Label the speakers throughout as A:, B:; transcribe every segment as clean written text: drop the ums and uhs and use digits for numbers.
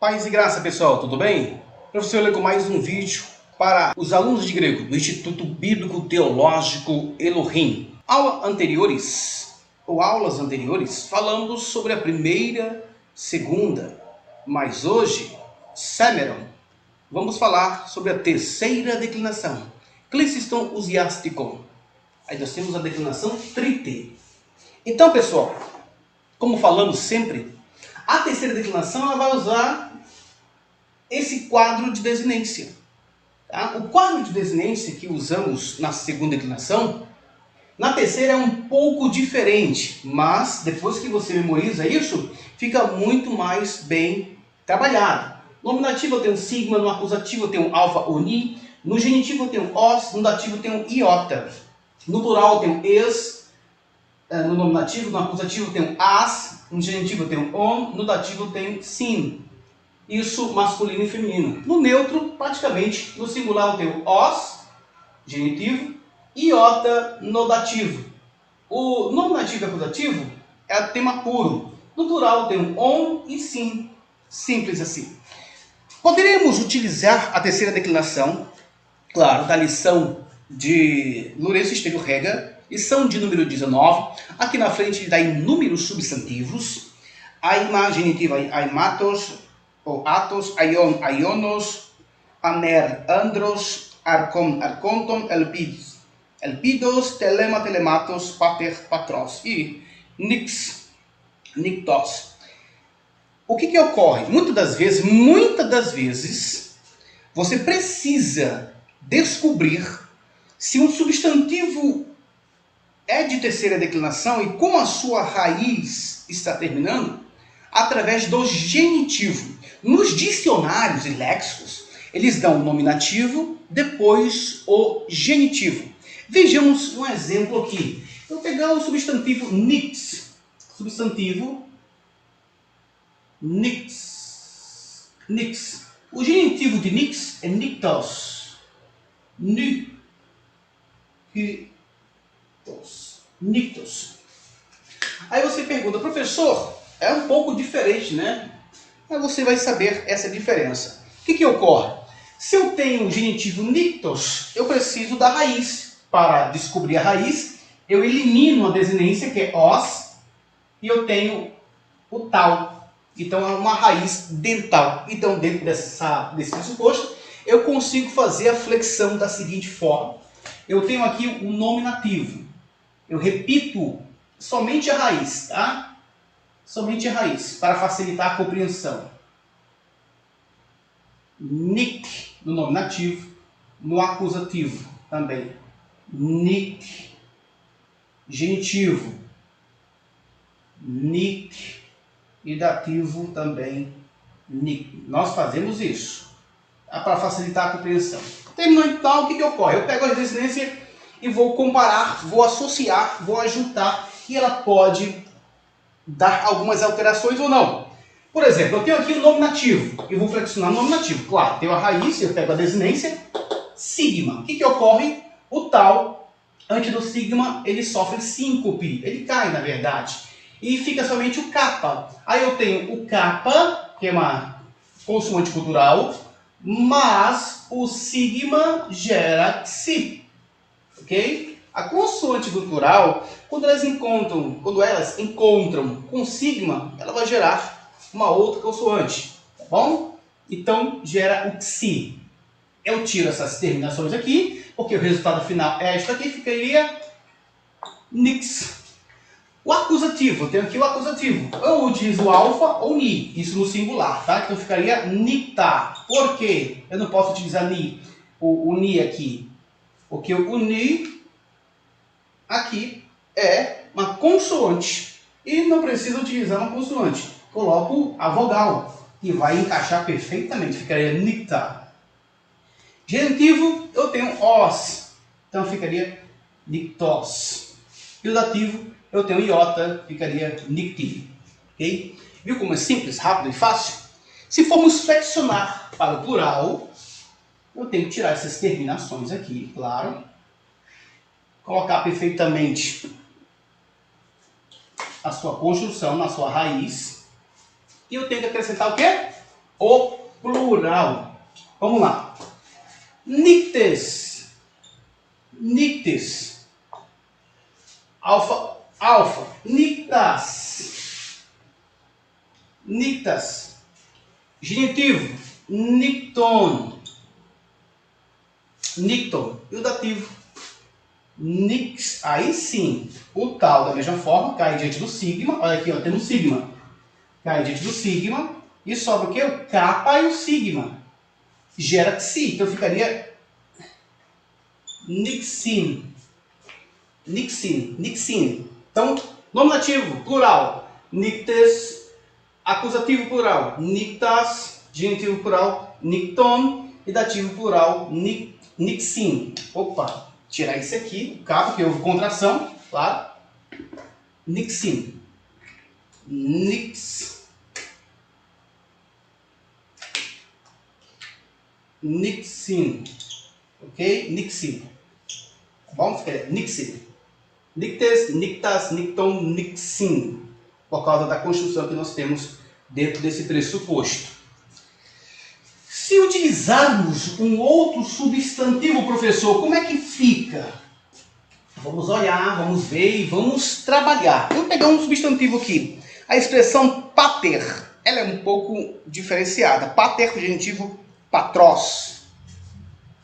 A: Paz e graça, pessoal, tudo bem? Professor Lê com mais um vídeo para os alunos de grego do Instituto Bíblico Teológico Elohim. Aulas anteriores, falamos sobre a primeira, segunda, mas hoje, Semeron, vamos falar sobre a terceira declinação, Clíciston Usiasticon. Aí nós temos a declinação trite. Então, pessoal, como falamos sempre, a terceira declinação ela vai usar esse quadro de desinência. Tá? O quadro de desinência que usamos na segunda declinação, na terceira é um pouco diferente, mas depois que você memoriza isso, fica muito mais bem trabalhado. No nominativo eu tenho sigma, no acusativo eu tenho alfa ou ni, no genitivo eu tenho os, no dativo eu tenho iota, no plural eu tenho es, no nominativo, no acusativo eu tenho as, no genitivo eu tenho on, no dativo eu tenho sim. Isso masculino e feminino. No neutro, praticamente, no singular eu tenho os, genitivo, iota no dativo. O nominativo e acusativo é tema puro. No plural eu tenho on e sim. Simples assim. Poderíamos utilizar a terceira declinação, claro, da lição de Lourenço Estevão Rega, lição de número 19. Aqui na frente dá inúmeros substantivos. Aima, genitiva, aimatos, ou atos, aion, aionos, aner, andros, arcon, arconton, elpidos. Elpidos, telema, telematos, pater, patros. E nix, nictos. O que ocorre? Muitas das vezes, você precisa descobrir se um substantivo é de terceira declinação e como a sua raiz está terminando, através do genitivo. Nos dicionários e léxicos, eles dão o nominativo, depois o genitivo. Vejamos um exemplo aqui. Eu vou pegar o substantivo nix. Substantivo nix. Nix. O genitivo de nix é nictos. Nictos. Aí você pergunta, professor, é um pouco diferente, né? Mas você vai saber essa diferença. O que ocorre? Se eu tenho o genitivo nictos, eu preciso da raiz. Para descobrir a raiz, eu elimino a desinência, que é os, e eu tenho o tal. Então é uma raiz dental. Então, dentro desse pressuposto, eu consigo fazer a flexão da seguinte forma. Eu tenho aqui o nominativo. Eu repito somente a raiz, tá? Somente a raiz, para facilitar a compreensão. Nick, no nominativo, no acusativo também. Nick, genitivo. Nick, e dativo também. Nick. Nós fazemos isso, tá? Para facilitar a compreensão. Terminou então, o que ocorre? Eu pego a desinência e vou comparar, vou associar, vou ajuntar, e ela pode dar algumas alterações ou não. Por exemplo, eu tenho aqui o nominativo, eu vou flexionar o nominativo. Claro, tenho a raiz, eu pego a desinência, sigma. O que ocorre? O tal, antes do sigma, ele sofre síncope, ele cai na verdade, e fica somente o kappa. Aí eu tenho o kappa, que é uma consoante cultural, mas o sigma gera psi, ok? A consoante gutural, quando elas encontram com sigma, ela vai gerar uma outra consoante, tá bom? Então, gera o psi. Eu tiro essas terminações aqui, porque o resultado final é esta aqui, ficaria nix. O acusativo, eu tenho aqui o acusativo. Eu utilizo alfa ou ni, isso no singular, tá? Então ficaria nita. Por quê? Eu não posso utilizar ni, o ni aqui, porque o ni aqui é uma consoante e não preciso utilizar uma consoante. Coloco a vogal e vai encaixar perfeitamente, ficaria nicta. Genitivo, eu tenho os, então ficaria nictos. E o dativo, eu tenho iota, ficaria nicti. Ok? Viu como é simples, rápido e fácil? Se formos flexionar para o plural, eu tenho que tirar essas terminações aqui, claro. Colocar perfeitamente a sua construção na sua raiz. E eu tenho que acrescentar o quê? o plural. Vamos lá. Nictes. Nictes. Alfa, alfa. Nictas. Nictas. Genitivo. Nicton. Nicton. E o dativo. Nix. Aí sim, o tal da mesma forma cai diante do sigma. Olha aqui, ó, temos sigma. Cai diante do sigma. E sobra o quê? O kappa e o sigma. Gera xi. Então ficaria nixin. Nixin. Nixin. Então, nominativo, plural. Nictes. Acusativo plural. Nictas. Genitivo plural. Nicton. E dativo plural. Nixin. Opa. Tirar isso aqui. O kappa, que houve contração. Claro. Nixin. Nix. Nixin, ok? Nixin, tá bom? Fica Nixin. Nictes, nictas, nicton, nixin. Por causa da construção que nós temos dentro desse pressuposto. Se utilizarmos um outro substantivo, professor, como é que fica? Vamos olhar, vamos ver e vamos trabalhar. Vamos pegar um substantivo aqui. A expressão pater, ela é um pouco diferenciada. Pater, genitivo patros.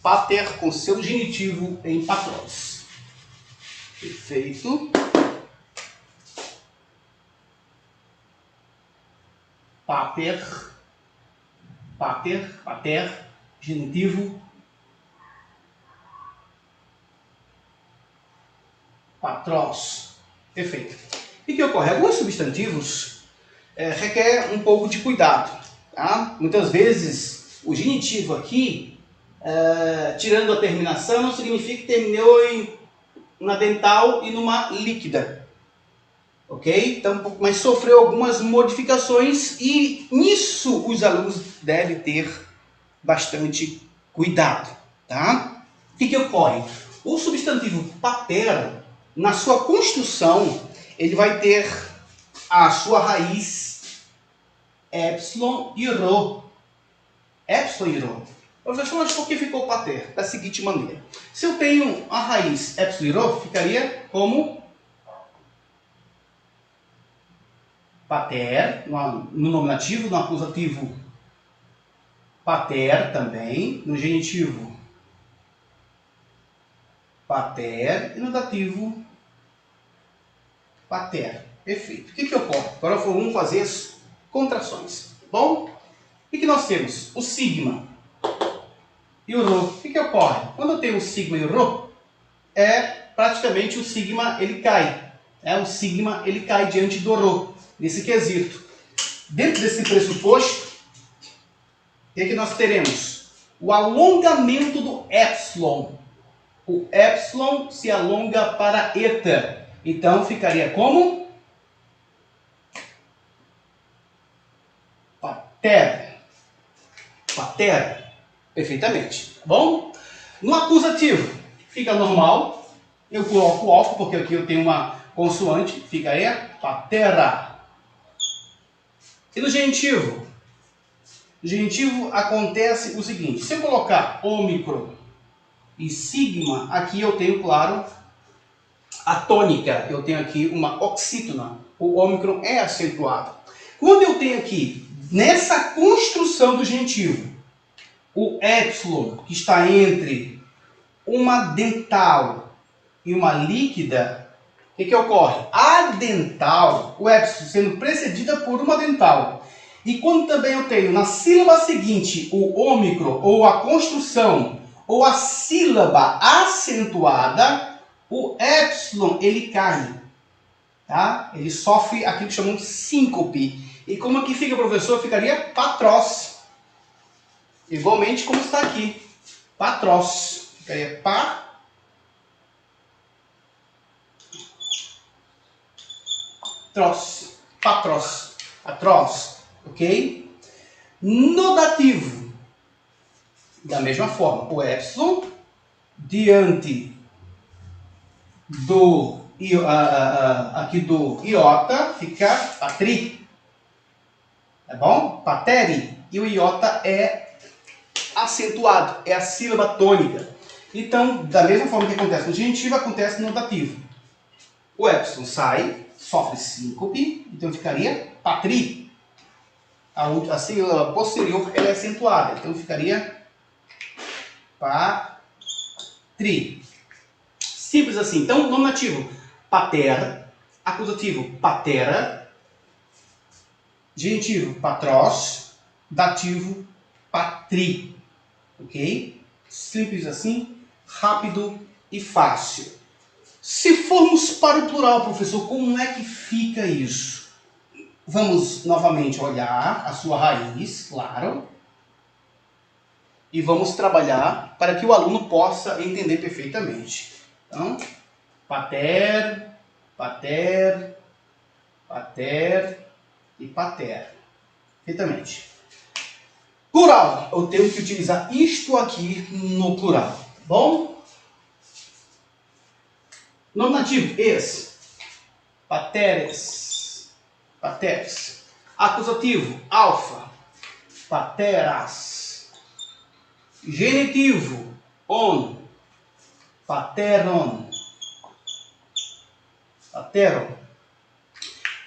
A: Pater com seu genitivo em patros. Perfeito. Pater. Pater. Pater. Genitivo. Patros. Perfeito. E que ocorre? Alguns substantivos requer um pouco de cuidado. Tá? Muitas vezes o genitivo aqui, tirando a terminação, não significa que terminou em uma dental e numa líquida. Ok? Então, mas sofreu algumas modificações e nisso os alunos devem ter bastante cuidado. Tá? O que ocorre? O substantivo pater, na sua construção, ele vai ter a sua raiz epsilon e rho. Epsilon e rho. Professor, mas por que ficou pater? Da seguinte maneira. Se eu tenho a raiz epsilon e rho, ficaria como pater, no nominativo, no acusativo pater também, no genitivo pater e no dativo pater. Perfeito. O que ocorre? Agora vamos fazer as contrações. Bom? O que nós temos? O sigma e o rho. O que ocorre? Quando eu tenho o sigma e o rho, praticamente o sigma ele cai. O sigma ele cai diante do rho, nesse quesito. Dentro desse pressuposto, o que nós teremos? O alongamento do epsilon. O epsilon se alonga para eta. Então ficaria como? Pater. Pater. Perfeitamente. Bom? No acusativo, fica normal. Eu coloco o alfa, porque aqui eu tenho uma consoante. Fica aí, patera. E no genitivo? No genitivo acontece o seguinte. Se eu colocar ômicron e sigma, aqui eu tenho, claro, a tônica. Eu tenho aqui uma oxítona. O ômicron é acentuado. Quando eu tenho aqui, nessa construção do genitivo, o epsilon, que está entre uma dental e uma líquida, o que ocorre? A dental, o epsilon sendo precedida por uma dental. E quando também eu tenho na sílaba seguinte o ômicron, ou a construção, ou a sílaba acentuada, o epsilon ele cai. Tá? Ele sofre aquilo que chamamos de síncope. E como aqui fica, professor? Ficaria patros. Igualmente como está aqui. Patros. Ficaria patros. Patros. Patros. Ok? No dativo, da mesma forma, o epsilon diante do aqui do iota fica patri. Tá bom? Pateri. e o iota é acentuado, é a sílaba tônica. Então, da mesma forma que acontece no genitivo, acontece no dativo. O epsilon sai, sofre síncope, então ficaria patri. A sílaba posterior ela é acentuada, então ficaria patri. Simples assim. Então, nominativo, patera. Acusativo, patera. Genitivo, patros. Dativo, patri. Ok? Simples assim, rápido e fácil. Se formos para o plural, professor, como é que fica isso? Vamos novamente olhar a sua raiz, claro. E vamos trabalhar para que o aluno possa entender perfeitamente. Então, pater, pater, pater e pater. Perfeitamente. Plural, eu tenho que utilizar isto aqui no plural. Bom? Nominativo, es, pateres, pateres. Acusativo, alfa, pateras. Genitivo, on, pateron, pateron.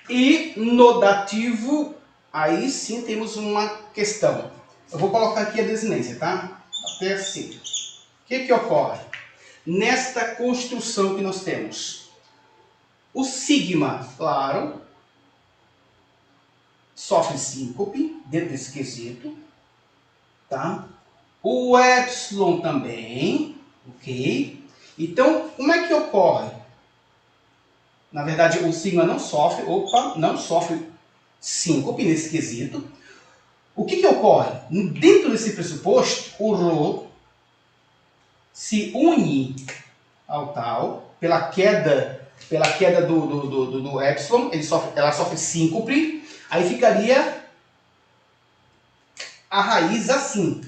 A: E no dativo, aí sim temos uma questão. Eu vou colocar aqui a desinência, tá? Até assim. O que ocorre? Nesta construção que nós temos. O sigma, claro, sofre síncope dentro desse quesito. Tá? O epsilon também, ok? Então, como é que ocorre? Na verdade, o sigma não sofre, não sofre síncope nesse quesito. O que ocorre? Dentro desse pressuposto, o ρ se une ao tal, pela queda do epsilon, ela sofre síncope, aí ficaria a raiz assim.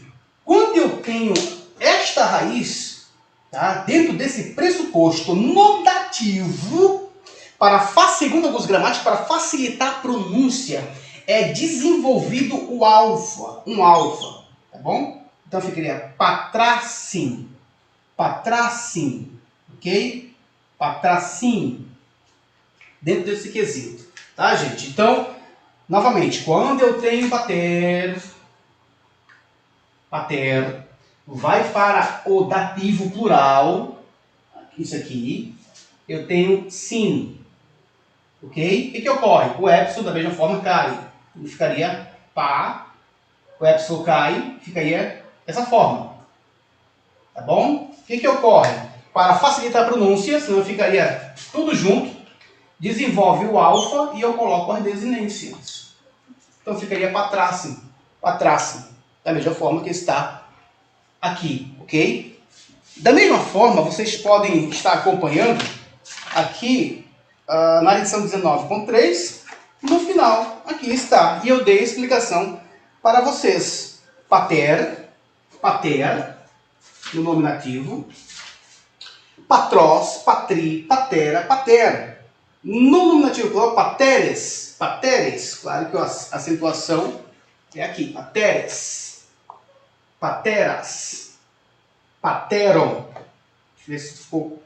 A: Quando eu tenho esta raiz, tá, dentro desse pressuposto no dativo, segundo alguns gramáticos, para facilitar a pronúncia, é desenvolvido o alfa, um alfa, tá bom? Então ficaria patracim, patracim, ok? Patracim, dentro desse quesito, tá, gente? Então, novamente, quando eu tenho pater, vai para o dativo plural, isso aqui, eu tenho sim, ok? O que ocorre? O epsilon da mesma forma cai, ele ficaria pá, o epsilon cai, ficaria dessa forma, tá bom? O que ocorre? Para facilitar a pronúncia, senão ficaria tudo junto, desenvolve o alfa e eu coloco as desinências. Então ficaria patracim, da mesma forma que está aqui, ok? Da mesma forma, vocês podem estar acompanhando aqui na lição 19.3, no final, aqui está. E eu dei a explicação para vocês. Pater, no nominativo. Patros, patri, patera, patera. No nominativo plural, pateres, claro que a acentuação é aqui, pateres, pateras, pateron. Deixa eu ver se ficou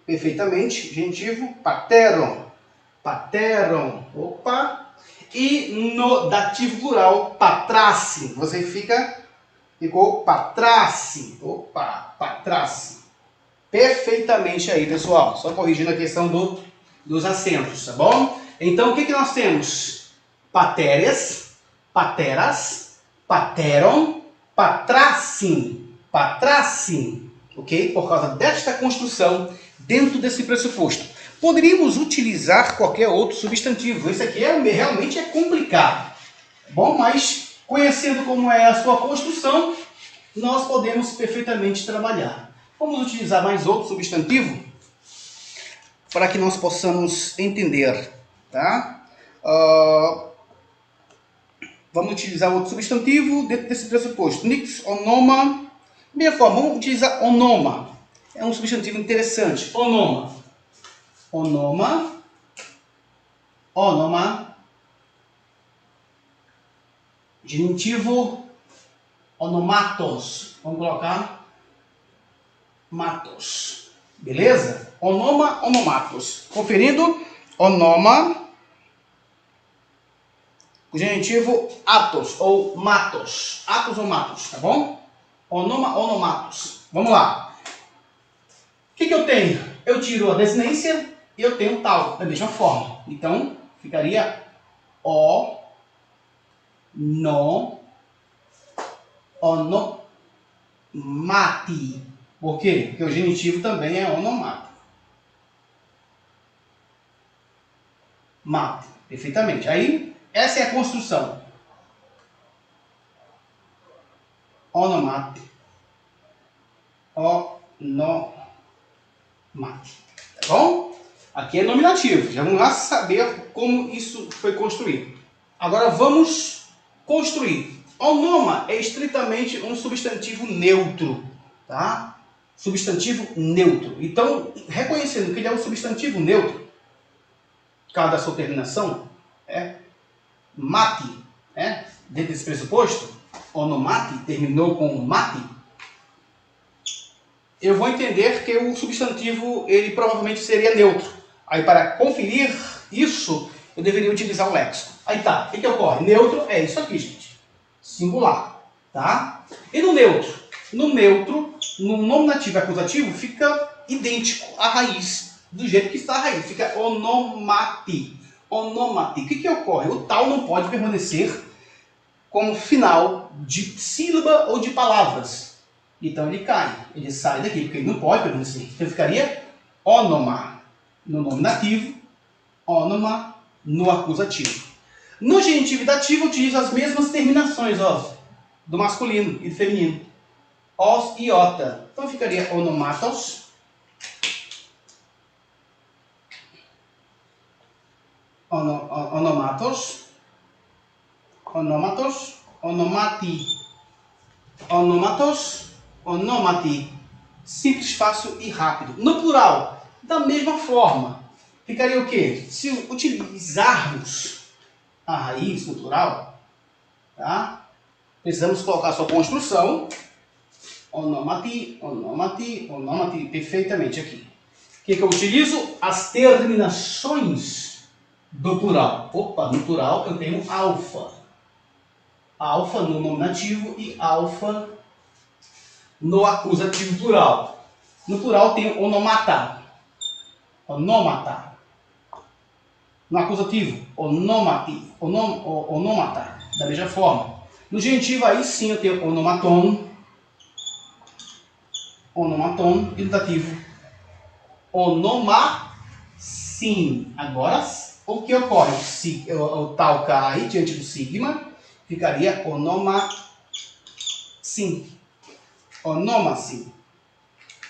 A: perfeitamente. Genitivo, pateron, opa. E no dativo plural, patrace, você ficou patrace, opa, patrace. Perfeitamente aí, pessoal. Só corrigindo a questão dos acentos, tá bom? Então, o que nós temos? Pateres, pateras, pateron, patracim, ok? Por causa desta construção dentro desse pressuposto. Poderíamos utilizar qualquer outro substantivo. Esse aqui realmente é complicado, tá bom? Mas, conhecendo como é a sua construção, nós podemos perfeitamente trabalhar. Vamos utilizar mais outro substantivo para que nós possamos entender, tá? Vamos utilizar outro substantivo dentro desse pressuposto. Nix, onoma. Mesma forma, vamos utilizar onoma. É um substantivo interessante. Onoma. Genitivo onomatos. Vamos colocar matos. Beleza? Onoma, onomatos. Conferindo, onoma, o genitivo atos ou matos. Atos ou matos, tá bom? Onoma, onomatos. Vamos lá. O que eu tenho? Eu tiro a desinência e eu tenho tal, da mesma forma. Então, ficaria o, no, onomati. Por quê? Porque o genitivo também é onomato. Mate. Perfeitamente. Aí, essa é a construção. Onomate. Onomate. Tá bom? Aqui é nominativo. Já vamos lá saber como isso foi construído. Agora vamos construir. Onoma é estritamente um substantivo neutro. Tá? Substantivo neutro. Então, reconhecendo que ele é um substantivo neutro, cada sua terminação é mate, né? Dentro desse pressuposto, onomate terminou com mate, eu vou entender que o substantivo ele provavelmente seria neutro. Aí para conferir isso, eu deveria utilizar o léxico. Aí tá, o que ocorre? Neutro é isso aqui, gente. Singular, tá? E no neutro? No neutro, no nominativo e acusativo, fica idêntico à raiz, do jeito que está a raiz. Fica onomate. Onomate. O que ocorre? O tal não pode permanecer como final de sílaba ou de palavras. Então ele cai, ele sai daqui, porque ele não pode permanecer. Então ficaria onoma no nominativo, onoma no acusativo. No genitivo e dativo, eu utilizo as mesmas terminações, ó, do masculino e do feminino. Os e ota. Então ficaria onomatos, onomatos, onomatos, onomati, onomatos, onomati. Simples, fácil e rápido. No plural, da mesma forma. Ficaria o quê? Se utilizarmos a raiz no plural, tá? Precisamos colocar a sua construção. Onomati, onomati, onomati. Perfeitamente aqui. O que eu utilizo? As terminações do plural. Opa, no plural eu tenho alfa. Alfa no nominativo e alfa no acusativo plural. No plural tenho onomata. Onomata. No acusativo, onomati. Onomata. Da mesma forma. No genitivo aí sim eu tenho onomaton. Onomaton. E no dativo, onomasim. Agora, o que ocorre? Se o tal cai diante do sigma, ficaria onomasim. Onomasim.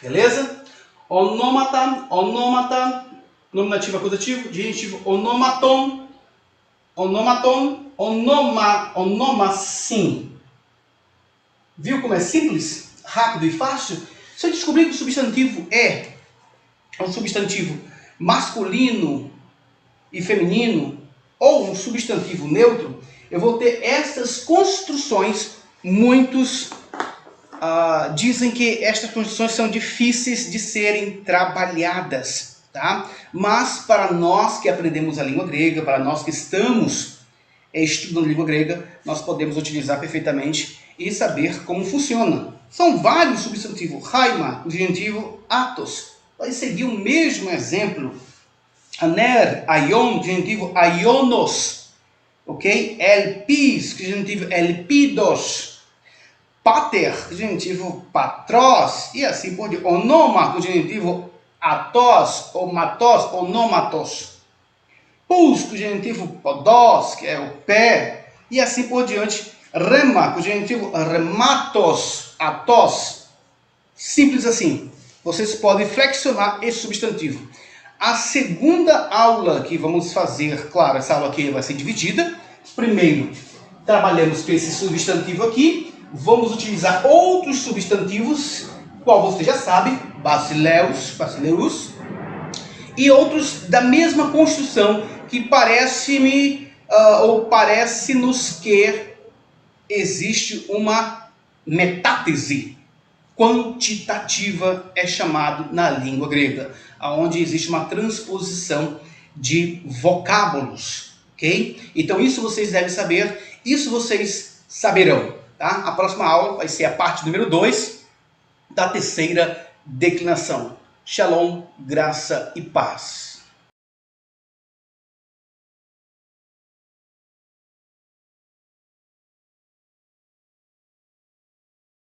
A: Beleza? Onomata, onomata, nominativo acusativo, genitivo onomaton, onomaton, onomasim. Viu como é simples, rápido e fácil? Se eu descobrir que o substantivo é um substantivo masculino e feminino, ou um substantivo neutro, eu vou ter essas construções. Muitos dizem que estas construções são difíceis de serem trabalhadas, tá? Mas para nós que aprendemos a língua grega, para nós que estamos estudando língua grega, nós podemos utilizar perfeitamente e saber como funciona. São vários substantivos. Haima, o genitivo atos, vai seguir o mesmo exemplo. Aner, aion, genitivo aionos, ok? Elpis, genitivo elpidos. Pater, genitivo patros, e assim por diante. Onoma, genitivo atos, ou matos, onomatos. Pus, genitivo podos, que é o pé, e assim por diante. Rema, genitivo rematos, atos. Simples assim. Vocês podem flexionar esse substantivo. A segunda aula que vamos fazer, claro, essa aula aqui vai ser dividida. Primeiro, trabalhamos com esse substantivo aqui. Vamos utilizar outros substantivos, qual você já sabe, basileus, e outros da mesma construção que parece-nos que existe uma metátese quantitativa, é chamado na língua grega, onde existe uma transposição de vocábulos, ok? Então isso vocês devem saber, isso vocês saberão, tá? A próxima aula vai ser a parte número 2 da terceira declinação. Shalom, graça e paz.